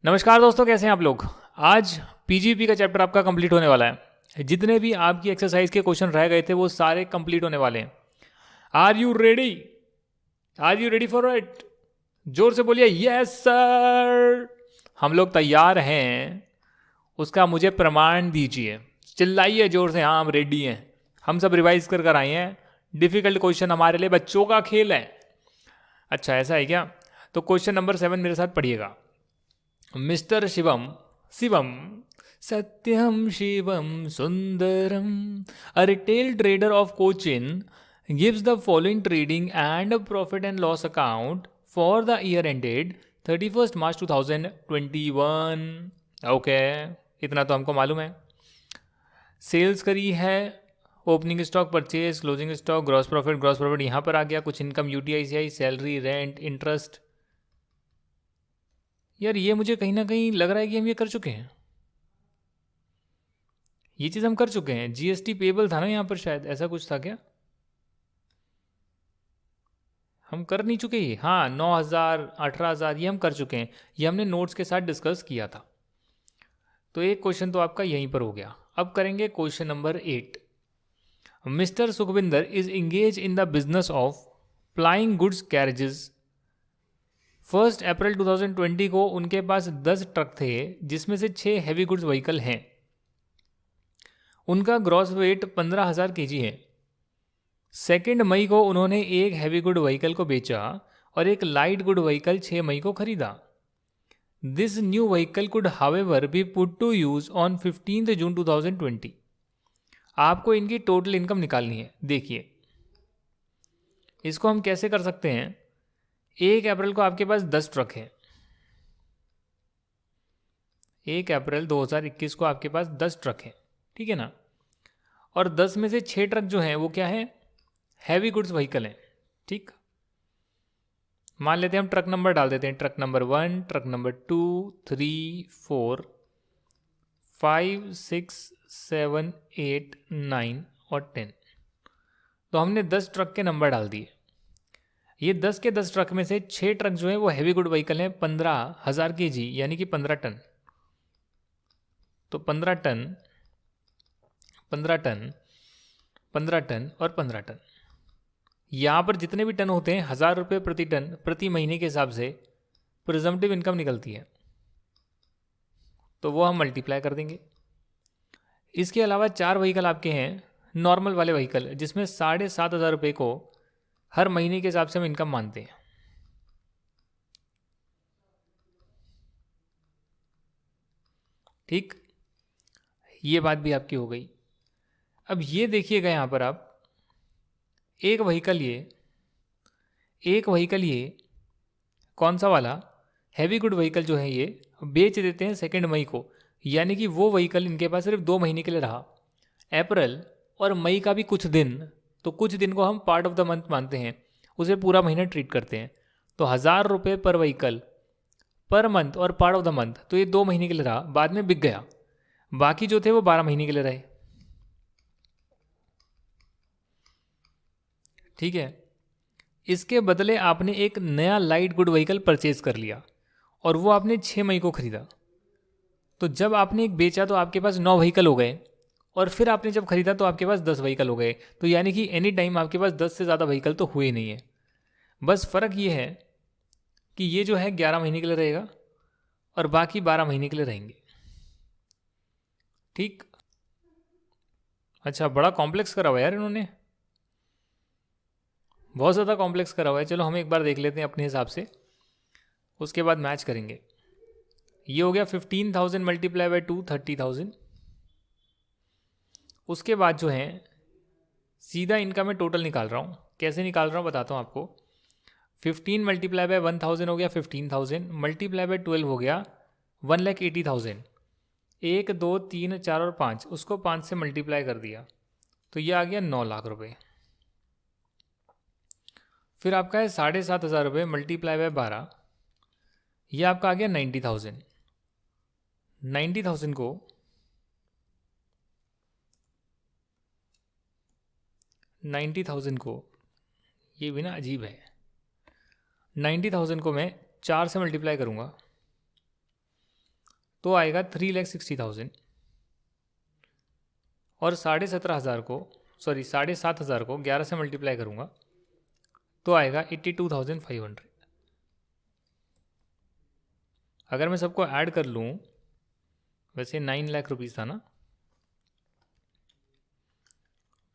नमस्कार दोस्तों, कैसे हैं आप लोग। आज पीजीपी का चैप्टर आपका कंप्लीट होने वाला है। जितने भी आपकी एक्सरसाइज के क्वेश्चन रह गए थे वो सारे कंप्लीट होने वाले हैं। Are you ready? Are you ready for it? जोर से बोलिए यस सर। हम लोग तैयार हैं, उसका मुझे प्रमाण दीजिए। चिल्लाइए जोर से, हाँ हम रेडी हैं। हम सब रिवाइज कर कर आए हैं। डिफिकल्ट क्वेश्चन हमारे लिए बच्चों का खेल है। अच्छा ऐसा है क्या? तो क्वेश्चन नंबर 7 मेरे साथ पढ़िएगा। Mister Shivam Shivam Satyam Shivam Sundaram, a retail trader of Cochin, gives the following trading and profit and loss account for the year ended 31st March 2021। Okay, इतना तो हमको मालूम है। सेल्स करी है, opening stock, purchase, closing stock, gross profit यहाँ पर आ गया। कुछ इनकम, यूटीआईसीआई, सैलरी, रेंट, इंटरेस्ट। यार ये मुझे कहीं ना कहीं लग रहा है कि हम ये कर चुके हैं। ये चीज़ हम कर चुके हैं। जीएसटी पेबल था ना यहाँ पर, शायद ऐसा कुछ था क्या? हम कर नहीं चुके ये? हाँ, 9,000, 18,000 ये हम कर चुके हैं। ये हमने नोट्स के साथ डिस्कस किया था। तो एक क्वेश्चन तो आपका यहीं पर हो गया। अब करेंगे question number 8। Mister Sukhwinder is engage in the business of plying goods carriages. 1 अप्रैल 2020 को उनके पास 10 ट्रक थे, जिसमें से 6 हैवी गुड्स व्हीकल हैं। उनका ग्रॉस वेट 15,000 केजी है। 2 मई को उन्होंने एक हैवी गुड व्हीकल को बेचा और एक लाइट गुड व्हीकल 6 मई को खरीदा। This new vehicle could however be put to use on 15 June 2020। आपको इनकी टोटल इनकम निकालनी है। देखिए इसको हम कैसे कर सकते हैं। 1 अप्रैल को आपके पास 10 ट्रक है। 1 अप्रैल 2021 को आपके पास 10 ट्रक है, ठीक है ना। और 10 में से 6 ट्रक जो हैं वो क्या है? हैवी गुड्स व्हीकल हैं, ठीक। मान लेते हैं हम ट्रक नंबर डाल देते हैं। ट्रक नंबर 1, ट्रक नंबर 2, 3, 4, 5, 6, 7, 8, 9 और 10। तो हमने 10 ट्रक के नंबर डाल दिए। ये 10 के 10 ट्रक में से 6 ट्रक जो है वो हैवी गुड व्हीकल हैं, 15,000 केजी यानी कि 15 टन। तो 15 टन, 15 टन, 15 टन और 15 टन। यहाँ पर जितने भी टन होते हैं 1,000 रुपये प्रति टन प्रति महीने के हिसाब से प्रिजम्पटिव इनकम निकलती है। तो वो हम मल्टीप्लाई कर देंगे। इसके अलावा 4 व्हीकल आपके हैं नॉर्मल वाले व्हीकल, जिसमें 7,500 रुपये को हर महीने के हिसाब से हम इनकम मानते हैं। ठीक, ये बात भी आपकी हो गई। अब ये देखिएगा यहाँ पर आप, एक व्हीकल ये कौन सा वाला हैवी गुड व्हीकल जो है ये बेच देते हैं 2 मई को, यानी कि वो व्हीकल इनके पास सिर्फ 2 महीने के लिए रहा। अप्रैल और मई का भी कुछ दिन, तो कुछ दिन को हम पार्ट ऑफ द मंथ मानते हैं, उसे पूरा महीना ट्रीट करते हैं। तो 1,000 रुपये पर व्हीकल पर मंथ और पार्ट ऑफ द मंथ, तो ये 2 महीने के लिए रहा, बाद में बिक गया। बाकी जो थे वो 12 महीने के लिए रहे, ठीक है। इसके बदले आपने एक नया लाइट गुड व्हीकल परचेज कर लिया और वो आपने 6 मई को खरीदा। तो जब आपने एक बेचा तो आपके पास 9 व्हीकल हो गए, और फिर आपने जब खरीदा तो आपके पास 10 व्हीकल हो गए। तो यानी कि एनी टाइम आपके पास 10 से ज़्यादा व्हीकल तो हुए नहीं है। बस फ़र्क ये है कि ये जो है 11 महीने के लिए रहेगा और बाकी 12 महीने के लिए रहेंगे, ठीक। अच्छा, बड़ा कॉम्प्लेक्स करा हुआ है यार इन्होंने, बहुत ज़्यादा कॉम्प्लेक्स करा हुआ है। चलो हम एक बार देख लेते हैं अपने हिसाब से, उसके बाद मैच करेंगे। ये हो गया 15,000 मल्टीप्लाई बाई 2, 30,000। उसके बाद जो है सीधा इनका मैं टोटल निकाल रहा हूँ। कैसे निकाल रहा हूँ बताता हूँ आपको। 15 मल्टीप्लाई बाई 1,000 हो गया 15,000, मल्टीप्लाई बाई 12 हो गया 1,80,000। 1, 2, 3, 4 और 5, उसको 5 से मल्टीप्लाई कर दिया तो ये आ गया 9 लाख रुपये। फिर आपका है 7,500 रुपये मल्टीप्लाई बाय 12, ये आपका आ गया 90,000। 90,000 को 90,000 को, ये भी ना अजीब है। 90,000 को मैं 4 से मल्टीप्लाई करूँगा तो आएगा 3,60,000 और 17,500 को 7,500 को 11 से मल्टीप्लाई करूँगा तो आएगा 82,500। अगर मैं सबको ऐड कर लूँ, वैसे 9 लाख रुपीज़ था ना,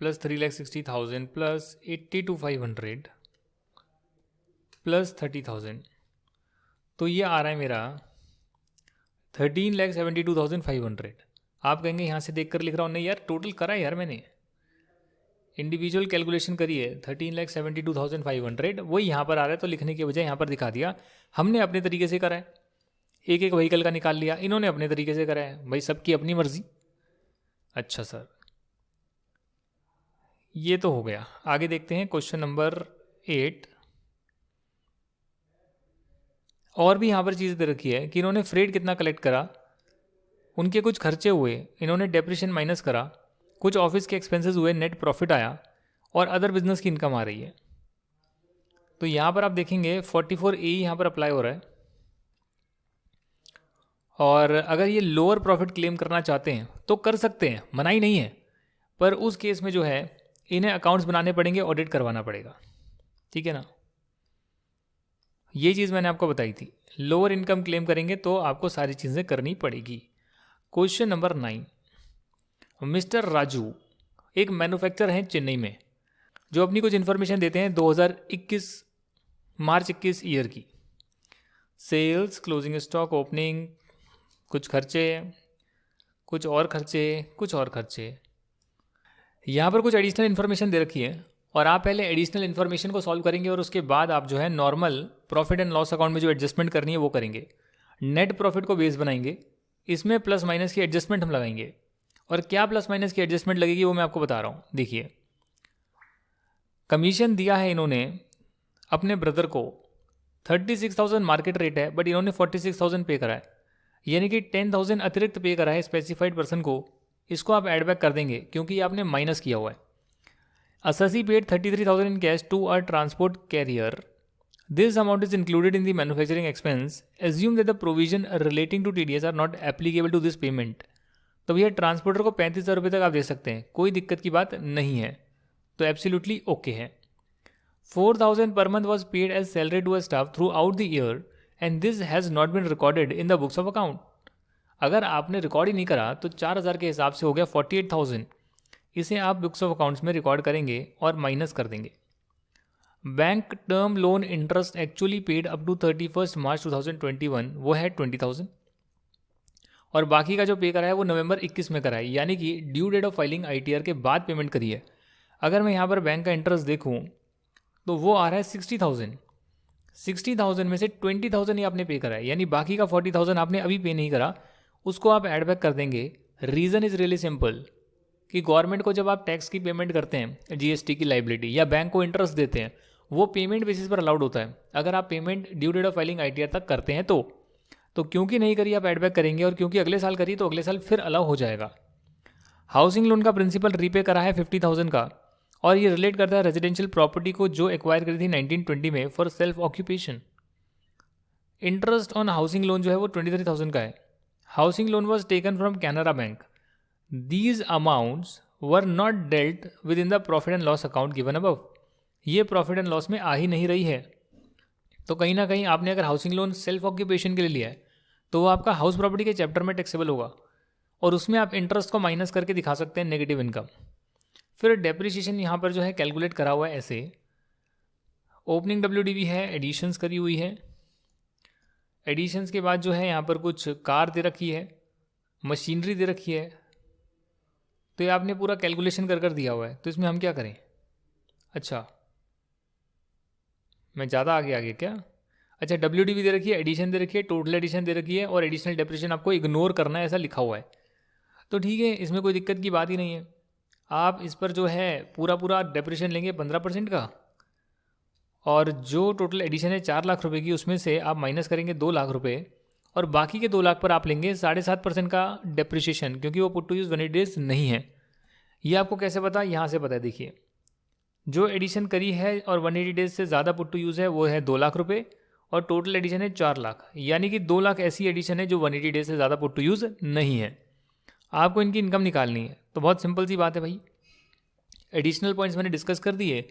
प्लस 3,60,000 प्लस 82,500 प्लस 30,000, तो ये आ रहा है मेरा 13,72,500। आप कहेंगे यहाँ से देख कर लिख रहा हूँ, नहीं यार टोटल करा है यार, मैंने इंडिविजुअल कैलकुलेशन करी है। 13,72,500 वही यहाँ पर आ रहा है, तो लिखने के बजाय यहाँ पर दिखा दिया। हमने अपने तरीके से करा है, एक एक व्हीकल का निकाल लिया, इन्होंने अपने तरीके से करा है। भाई सबकी अपनी मर्जी। अच्छा सर, ये तो हो गया। आगे देखते हैं क्वेश्चन नंबर 8। और भी यहाँ पर चीज़ दे रखी है कि इन्होंने फ्रेट कितना कलेक्ट करा, उनके कुछ खर्चे हुए, इन्होंने डेप्रिशिएशन माइनस करा, कुछ ऑफिस के एक्सपेंसेस हुए, नेट प्रॉफिट आया और अदर बिजनेस की इनकम आ रही है। तो यहाँ पर आप देखेंगे 44A यहाँ पर अप्लाई हो रहा है। और अगर ये लोअर प्रॉफिट क्लेम करना चाहते हैं तो कर सकते हैं, मनाही नहीं है, पर उस केस में जो है इन्हें अकाउंट्स बनाने पड़ेंगे, ऑडिट करवाना पड़ेगा। ठीक है ना, ये चीज़ मैंने आपको बताई थी। लोअर इनकम क्लेम करेंगे तो आपको सारी चीज़ें करनी पड़ेगी। Question number 9। मिस्टर राजू एक मैन्युफैक्चरर हैं चेन्नई में, जो अपनी कुछ इन्फॉर्मेशन देते हैं 2021 मार्च 21 ईयर की। सेल्स, क्लोजिंग स्टॉक, ओपनिंग, कुछ खर्चे, कुछ और खर्चे, कुछ और खर्चे। यहाँ पर कुछ एडिशनल इन्फॉर्मेशन दे रखी है और आप पहले एडिशनल इन्फॉर्मेशन को सॉल्व करेंगे और उसके बाद आप जो है normal profit and loss account में जो एडजस्टमेंट करनी है वो करेंगे। नेट प्रॉफिट को बेस बनाएंगे, इसमें प्लस माइनस की एडजस्टमेंट हम लगाएंगे। और क्या प्लस माइनस की एडजस्टमेंट लगेगी वो मैं आपको बता रहा हूँ। देखिए, कमीशन दिया है इन्होंने अपने ब्रदर को, 36,000 मार्केट रेट है, बट इन्होंने 46,000 पे करा है, यानी कि 10,000 अतिरिक्त पे करा है स्पेसिफाइड पर्सन को। इसको आप एड बैक कर देंगे क्योंकि ये आपने माइनस किया हुआ है। Assassi paid 33,000 in cash to a transport carrier. This amount is included in the manufacturing expense. Assume that the provision relating to TDS are not applicable to this payment. तो भैया ट्रांसपोर्टर को 35,000 रुपये तक आप दे सकते हैं, कोई दिक्कत की बात नहीं है, तो एब्सोल्युटली ओके है। 4,000 per month was paid as salary to a staff throughout the year and this has not been recorded in the books of account. अगर आपने रिकॉर्ड ही नहीं करा तो 4,000 के हिसाब से हो गया 48,000। इसे आप बुक्स ऑफ अकाउंट्स में रिकॉर्ड करेंगे और माइनस कर देंगे। Bank term loan interest actually paid up to 31 March 2021 वो है 20,000 और बाकी का जो पे करा है वो नवंबर 21 में करा है, यानी कि due date of filing ITR के बाद पेमेंट करी है। अगर मैं यहाँ पर बैंक का इंटरेस्ट देखूँ तो वो आ रहा है 60,000। 60,000 में से 20,000 ही आपने पे करा है, यानी बाकी का 40,000 आपने अभी पे नहीं करा, उसको आप एड बैक कर देंगे। रीज़न इज़ रियली सिंपल कि गवर्नमेंट को जब आप टैक्स की पेमेंट करते हैं, GST की लाइबिलिटी, या बैंक को इंटरेस्ट देते हैं, वो पेमेंट बेसिस पर अलाउड होता है। अगर आप payment due date of filing ITR तक करते हैं तो क्योंकि नहीं करी आप एड बैक करेंगे, और क्योंकि अगले साल करी तो अगले साल फिर अलाउ हो जाएगा। हाउसिंग लोन का प्रिंसिपल रीपे करा है 50,000 का, और ये रिलेट करता है रेजिडेंशियल प्रॉपर्टी को जो एक्वायर करी थी 1920 में for self occupation. Interest on housing loan जो है वो 23,000 का है। Housing loan was taken from Canara bank. These amounts were not dealt within the profit and loss account given above. ये प्रॉफिट एंड लॉस में आ ही नहीं रही है। तो कहीं ना कहीं आपने अगर हाउसिंग लोन सेल्फ ऑक्यूपेशन के लिए लिया है तो वो आपका हाउस प्रॉपर्टी के चैप्टर में टैक्सेबल होगा, और उसमें आप इंटरेस्ट को माइनस करके दिखा सकते हैं नेगेटिव इनकम। फिर डेप्रिसिएशन यहाँ पर जो है कैलकुलेट करा हुआ है ऐसे। ओपनिंग WDV है, एडिशंस करी हुई है। एडिशंस के बाद जो है यहाँ पर कुछ कार दे रखी है, मशीनरी दे रखी है, तो ये आपने पूरा कैलकुलेशन कर दिया हुआ है। तो इसमें हम क्या करें? अच्छा, मैं ज़्यादा आगे क्या? अच्छा, WDV दे रखी है, एडिशन दे रखी है, टोटल एडिशन दे रखी है, और एडिशनल डेप्रिसिएशन आपको इग्नोर करना है, ऐसा लिखा हुआ है। तो ठीक है, इसमें कोई दिक्कत की बात ही नहीं है। आप इस पर जो है पूरा डेप्रिसिएशन लेंगे 15% का, और जो टोटल एडिशन है 4 लाख रुपए की, उसमें से आप माइनस करेंगे 2 लाख रुपए, और बाकी के 2 लाख पर आप लेंगे 7.5% का डेप्रिसिएशन, क्योंकि वो पुट टू यूज़ 180 डेज नहीं है। ये आपको कैसे पता? यहाँ से पता है। देखिए, जो एडिशन करी है और 180 डेज से ज़्यादा पुट टू यूज़ है वो है 2 लाख रुपए, और टोटल एडिशन है 4 लाख, यानी कि 2 लाख ऐसी एडिशन है जो 180 डेज से ज़्यादा पुट टू यूज़ नहीं है। आपको इनकी इनकम निकालनी है, तो बहुत सिंपल सी बात है भाई, एडिशनल पॉइंट्स मैंने डिस्कस कर दिए।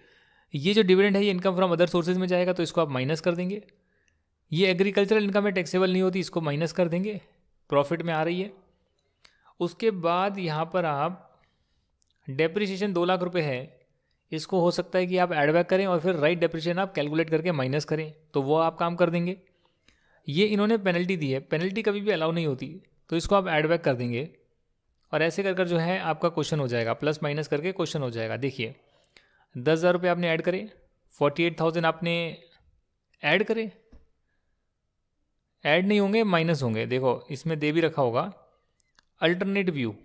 ये जो डिविडेंड है ये इनकम फ्रॉम अदर सोर्सेज में जाएगा, तो इसको आप माइनस कर देंगे। ये एग्रीकल्चरल इनकम है, टैक्सेबल नहीं होती, इसको माइनस कर देंगे, प्रॉफिट में आ रही है। उसके बाद यहाँ पर आप डेप्रिसिएशन 2 लाख रुपए है, इसको हो सकता है कि आप ऐड बैक करें और फिर राइट डेप्रिसिएशन आप कैलकुलेट करके माइनस करें, तो वो आप काम कर देंगे। ये इन्होंने पेनल्टी दी है, पेनल्टी कभी भी अलाउ नहीं होती, तो इसको आप ऐड बैक कर देंगे और ऐसे कर जो है आपका क्वेश्चन हो जाएगा, प्लस माइनस करके क्वेश्चन हो जाएगा। देखिए 10,000 रुपये आपने ऐड करे, 48,000 आपने ऐड करे, ऐड नहीं होंगे माइनस होंगे। देखो इसमें दे भी रखा होगा alternate view,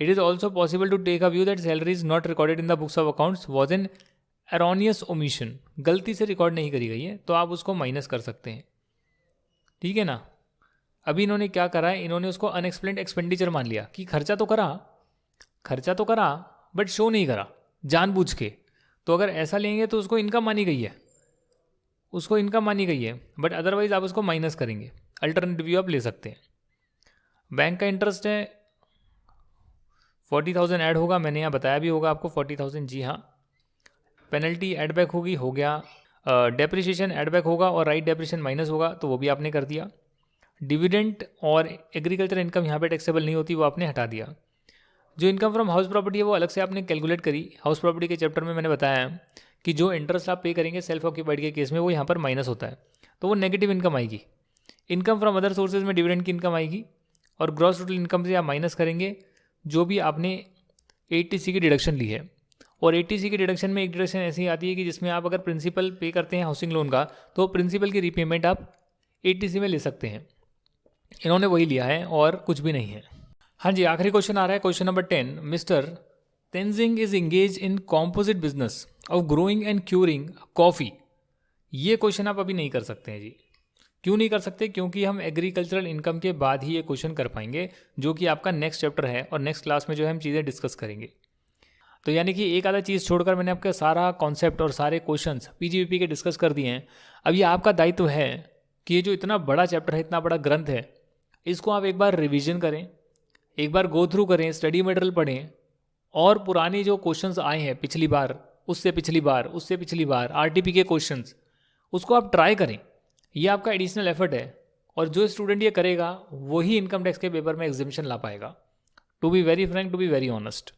it is also possible to take a view that salary is not recorded in the books of accounts was an erroneous omission, गलती से रिकॉर्ड नहीं करी गई है, तो आप उसको माइनस कर सकते हैं, ठीक है ना। अभी इन्होंने क्या करा है, इन्होंने उसको अनएक्सप्लेन्ड एक्सपेंडिचर मान लिया कि खर्चा तो करा बट शो नहीं करा जानबूझ के, तो अगर ऐसा लेंगे तो उसको इनकम मानी गई है, बट अदरवाइज आप उसको माइनस करेंगे। अल्टरनेट व्यू आप ले सकते हैं। बैंक का इंटरेस्ट है 40,000 ऐड होगा, मैंने यहाँ बताया भी होगा आपको 40,000, जी हाँ। पेनल्टी ऐड बैक होगी, हो गया। डेप्रिसिएशन ऐड बैक होगा और राइट डेप्रिसिएशन माइनस होगा, तो वो भी आपने कर दिया। डिविडेंड और एग्रीकल्चर इनकम यहाँ पे टैक्सेबल नहीं होती, वो आपने हटा दिया। जो इनकम फ्रॉम हाउस प्रॉपर्टी है वो अलग से आपने कैलकुलेट करी। हाउस प्रॉपर्टी के चैप्टर में मैंने बताया कि जो इंटरेस्ट आप पे करेंगे सेल्फ ऑक्यूपाइड के केस में वो यहाँ पर माइनस होता है, तो वो नेगेटिव इनकम आएगी। इनकम फ्रॉम अदर सोर्सेज में डिविडेंड की इनकम आएगी और ग्रॉस टोटल इनकम से आप माइनस करेंगे जो भी आपने 80C की डिडक्शन ली है। और 80C की डिडक्शन में एक डिडक्शन ऐसी आती है कि जिसमें आप अगर प्रिंसिपल पे करते हैं हाउसिंग लोन का, तो प्रिंसिपल की रीपेमेंट आप 80C में ले सकते हैं। इन्होंने वही लिया है और कुछ भी नहीं है। हाँ जी, आखिरी क्वेश्चन आ रहा है, question number 10। Mister Tenzing is engage in composite business of growing and curing coffee. ये क्वेश्चन आप अभी नहीं कर सकते हैं जी। क्यों नहीं कर सकते? क्योंकि हम एग्रीकल्चरल इनकम के बाद ही ये क्वेश्चन कर पाएंगे, जो कि आपका नेक्स्ट चैप्टर है और नेक्स्ट क्लास में जो है हम चीज़ें डिस्कस करेंगे। तो यानी कि एक आधा चीज़ छोड़कर मैंने आपका सारा कॉन्सेप्ट और सारे क्वेश्चंस पीजीबीपी के डिस्कस कर दिए हैं। अब ये आपका दायित्व है कि ये जो इतना बड़ा चैप्टर है, इतना बड़ा ग्रंथ है, इसको आप एक बार रिविजन करें, एक बार गो थ्रू करें, स्टडी मटेरियल पढ़ें और पुरानी जो क्वेश्चंस आए हैं पिछली बार, उससे पिछली बार आरटीपी के क्वेश्चंस, उसको आप ट्राई करें। ये आपका एडिशनल एफर्ट है और जो स्टूडेंट ये करेगा वही इनकम टैक्स के पेपर में एग्जामिनेशन ला पाएगा। To be very frank, to be very honest,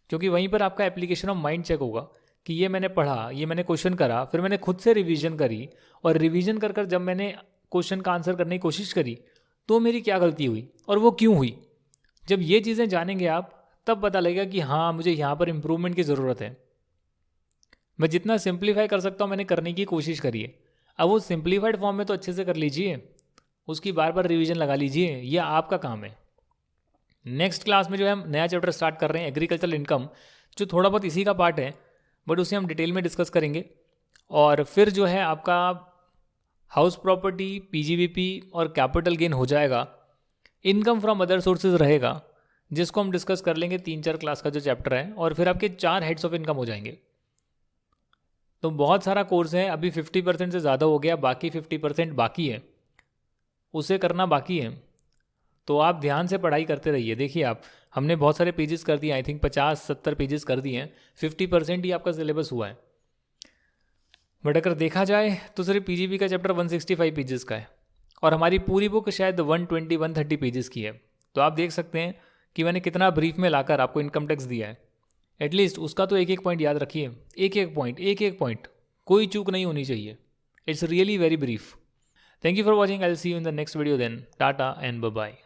क्योंकि वहीं पर आपका एप्लीकेशन ऑफ माइंड चेक होगा कि ये मैंने पढ़ा, ये मैंने क्वेश्चन करा, फिर मैंने खुद से रिवीजन करी और रिवीजन कर जब मैंने क्वेश्चन का आंसर करने की कोशिश करी तो मेरी क्या गलती हुई और वो क्यों हुई। जब ये चीज़ें जानेंगे आप तब पता लगेगा कि हाँ, मुझे यहाँ पर इम्प्रूवमेंट की ज़रूरत है। मैं जितना सिंप्लीफाई कर सकता हूँ मैंने करने की कोशिश करी है। अब वो सिंप्लीफाइड फॉर्म में तो अच्छे से कर लीजिए, उसकी बार बार रिवीजन लगा लीजिए, ये आपका काम है। नेक्स्ट क्लास में जो है हम नया चैप्टर स्टार्ट कर रहे हैं, एग्रीकल्चरल इनकम, जो थोड़ा बहुत इसी का पार्ट है, बट उसे हम डिटेल में डिस्कस करेंगे। और फिर जो है आपका हाउस प्रॉपर्टी, पीजीबीपी और कैपिटल गेन हो जाएगा। इनकम फ्रॉम अदर सोर्सेज रहेगा, जिसको हम डिस्कस कर लेंगे 3-4 क्लास का जो चैप्टर है, और फिर आपके 4 हेड्स ऑफ इनकम हो जाएंगे। तो बहुत सारा कोर्स है, अभी 50% से ज़्यादा हो गया, बाकी 50% बाकी है, उसे करना बाकी है। तो आप ध्यान से पढ़ाई करते रहिए। देखिए आप, हमने बहुत सारे पेजेस कर दिए, आई थिंक 50-70 पेजेस कर दिए हैं, 50% ही आपका सिलेबस हुआ है। बट अगर देखा जाए तो सिर्फ पीजीबी का चैप्टर 165 पेजेस का है और हमारी पूरी बुक शायद 120-130 पेजेस की है। तो आप देख सकते हैं कि मैंने कितना ब्रीफ में लाकर आपको इनकम टैक्स दिया है। एटलीस्ट उसका तो एक एक पॉइंट याद रखिए, एक एक पॉइंट, कोई चूक नहीं होनी चाहिए। It's really very brief. Thank you for watching, I will see you in the next video then. Tata and bye bye.